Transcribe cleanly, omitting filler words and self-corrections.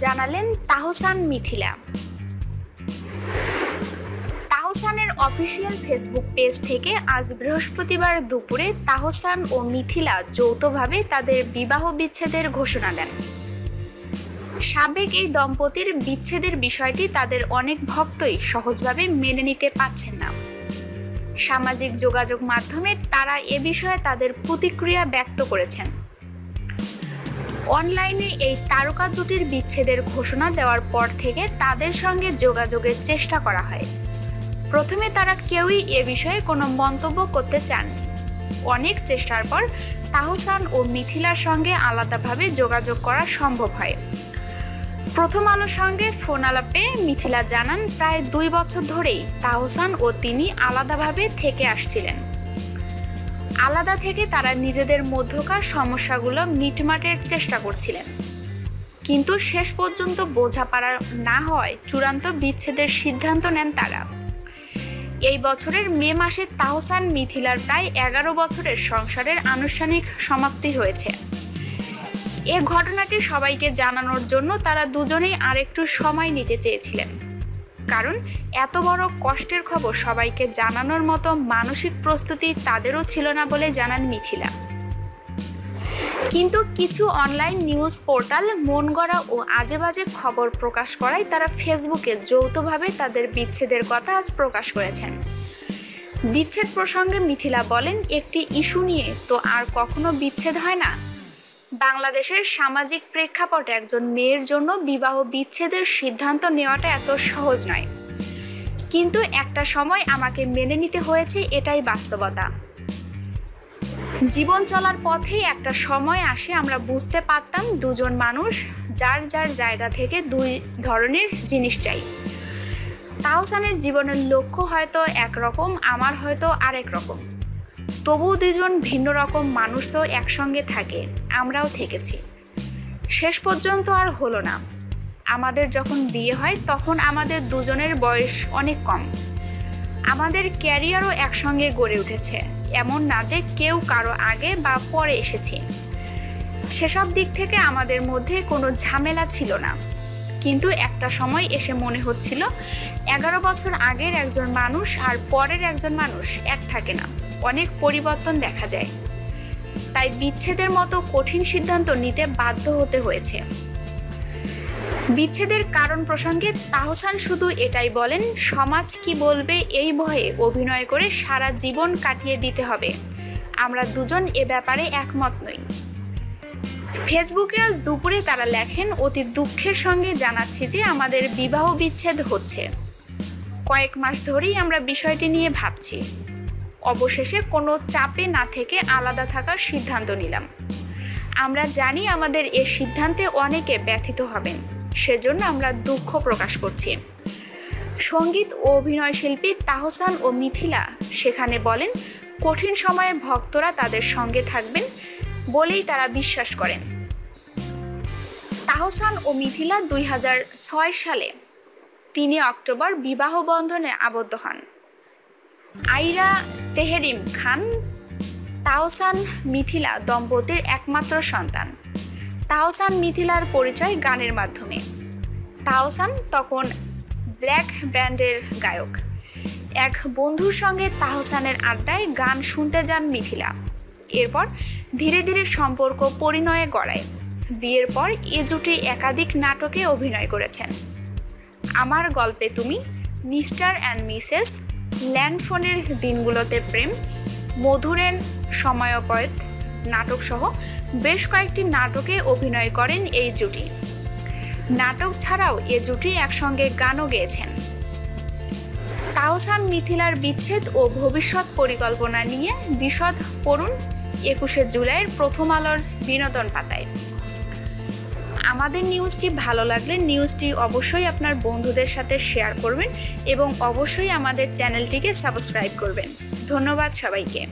জানালেন তাহসান মিথিলা। তাহসানের official Facebook page থেকে আজ বৃহস্পতিবার দুপুরে তাহসান ও মিথিলা যৌথভাবে তাদের বিবাহ বিচ্ছেদের ঘোষণা দেন। সাবেক এই দম্পতির বিচ্ছেদের বিষয়টি তাদের অনেক ভক্তই সহজভাবে মেনে নিতে পারছেন না। সামাজিক যোগাযোগ মাধ্যমে তারা এ বিষয়ে তাদের প্রতিক্রিয়া ব্যক্ত করেছেন। অনলাইনে এই তারকা জুটির বিচ্ছেদের ঘোষণা দেওয়ার পর থেকে তাদের সঙ্গে যোগাযোগের চেষ্টা করা হয়। প্রথমে তারা কেউই এ বিষয়ে কোনো মন্তব্য করতে চাননি। অনেক চেষ্টার পর তাহসান ও মিথিলার সঙ্গে আলাদাভাবে যোগাযোগ করা সম্ভব হয়। প্রথম আলোর সঙ্গে ফোন আলাপে মিথিলা জানান, প্রায় 2 বছর ধরেই তাহসান ও তিনি আলাদাভাবে থেকে আসছিলেন। আলাদা থেকে তারা নিজেদের মধ্যকার সমস্যাগুলো মিটমাটের চেষ্টা করছিলেন, কিন্তু শেষ পর্যন্ত বোঝাপড়া না হওয়ায় চূড়ান্ত বিচ্ছেদের সিদ্ধান্ত নেন তারা। এই বছরের মে মাসে তাহসান মিথিলার প্রায় 11 বছরের সংসারের আনুষ্ঠানিক সমাপ্তি হয়েছে। এ ঘটনাটি সবাইকে জানানোর জন্য তারা দুজনেই আরেকটু সময় নিতে চেয়েছিলেন, কারণ এত বড় কষ্টের খবর সবাইকে জানানোর মতো মানসিক প্রস্তুতি তাদেরও ছিল না বলে জানান মিথিলা। কিন্তু কিছু অনলাইন নিউজ পোর্টাল মন গড়া ও আজেবাজে খবর প্রকাশ করায় তারা ফেসবুকে যৌথভাবে তাদের বিচ্ছেদের কথা আজ প্রকাশ করেছেন। বিচ্ছেদ প্রসঙ্গে মিথিলা বলেন, একটি ইস্যু নিয়ে তো আর কখনো বিচ্ছেদ হয় না। বাংলাদেশের সামাজিক প্রেক্ষাপটে একজন মেয়ের জন্য বিবাহ বিচ্ছেদের সিদ্ধান্ত নেওয়াটা এত সহজ নয়, কিন্তু একটা সময় আমাকে মেনে নিতে হয়েছে, এটাই বাস্তবতা। জীবন চলার পথে একটা সময় আসে আমরা বুঝতে পারতাম দুজন মানুষ যার যার জায়গা থেকে দুই ধরনের জিনিস চাই। তাহসানের জীবনের লক্ষ্য হয়তো একরকম, আমার হয়তো আরেক রকম, তবুও দুজন ভিন্ন রকম মানুষ তো একসঙ্গে থাকে, আমরাও থেকেছি। শেষ পর্যন্ত আর হলো না। আমাদের যখন বিয়ে হয় তখন আমাদের দুজনের বয়স অনেক কম। আমাদের ক্যারিয়ারও একসঙ্গে গড়ে উঠেছে, এমন না যে কেউ কারো আগে বা পরে এসেছি। সেসব দিক থেকে আমাদের মধ্যে কোনো ঝামেলা ছিল না, কিন্তু একটা সময় এসে মনে হচ্ছিল 11 বছর আগের একজন মানুষ আর পরের একজন মানুষ এক থাকে না, অনেক পরিবর্তন দেখা যায়। তাই বিচ্ছেদের মতো কঠিন সিদ্ধান্ত নিতে বাধ্য হতে হয়েছে। বিচ্ছেদের কারণ প্রসঙ্গে তাহসান শুধু এটাই বলেন, সমাজ কি বলবে এই ভয়ে অভিনয় করে সারা জীবন কাটিয়ে দিতে হবে। আমরা দুজন এ ব্যাপারে একমত নই। ফেসবুকে আজ দুপুরে তারা লেখেন, অতি দুঃখের সঙ্গে জানাচ্ছি যে আমাদের বিবাহ বিচ্ছেদ হচ্ছে। কয়েক মাস ধরেই আমরা বিষয়টি নিয়ে ভাবছি। অবশেষে কোনো চাপে না থেকে আলাদা থাকার সিদ্ধান্ত নিলাম। আমরা জানি আমাদের এ সিদ্ধান্তে অনেকে ব্যথিত হবেন, সেজন্য আমরা দুঃখ প্রকাশ করছি। সঙ্গীত ও অভিনয় শিল্পী তাহসান ও মিথিলা সেখানে বলেন, কঠিন সময়ে ভক্তরা তাদের সঙ্গে থাকবেন বলেই তারা বিশ্বাস করেন। তাহসান ও মিথিলা 2006 সালে 3 অক্টোবর বিবাহ বন্ধনে আবদ্ধ হন। আইরা তেহরিম খান তাহসান মিথিলা দম্পতির একমাত্র সন্তান। তাহসান মিথিলার পরিচয় গানের মাধ্যমে। তাহসান তখন ব্ল্যাক ব্যান্ডের গায়ক। এক বন্ধুর সঙ্গে তাহসানের আড্ডায় গান শুনতে যান মিথিলা। এরপর ধীরে ধীরে সম্পর্ক পরিণয়ে গড়ায়। বিয়ের পর এ জুটি একাধিক নাটকে অভিনয় করেছেন। আমার গল্পে তুমি, মিস্টার অ্যান্ড মিসেস, ল্যান্ডফোনের দিনগুলোতে প্রেম, মধুরেন সময়পয়েত নাটক সহ বেশ কয়েকটি নাটকে অভিনয় করেন এই জুটি। নাটক ছাড়াও এ জুটি একসঙ্গে গানও গেয়েছেন। তাহসান মিথিলার বিচ্ছেদ ও ভবিষ্যৎ পরিকল্পনা নিয়ে বিশদ পড়ুন 21শে জুলাইয়ের প্রথম আলোর বিনোদন পাতায়। আমাদের নিউজটি ভালো লাগলে নিউজটি অবশ্যই আপনার বন্ধুদের সাথে শেয়ার করবেন এবং অবশ্যই আমাদের চ্যানেলটিকে সাবস্ক্রাইব করবেন। ধন্যবাদ সবাইকে।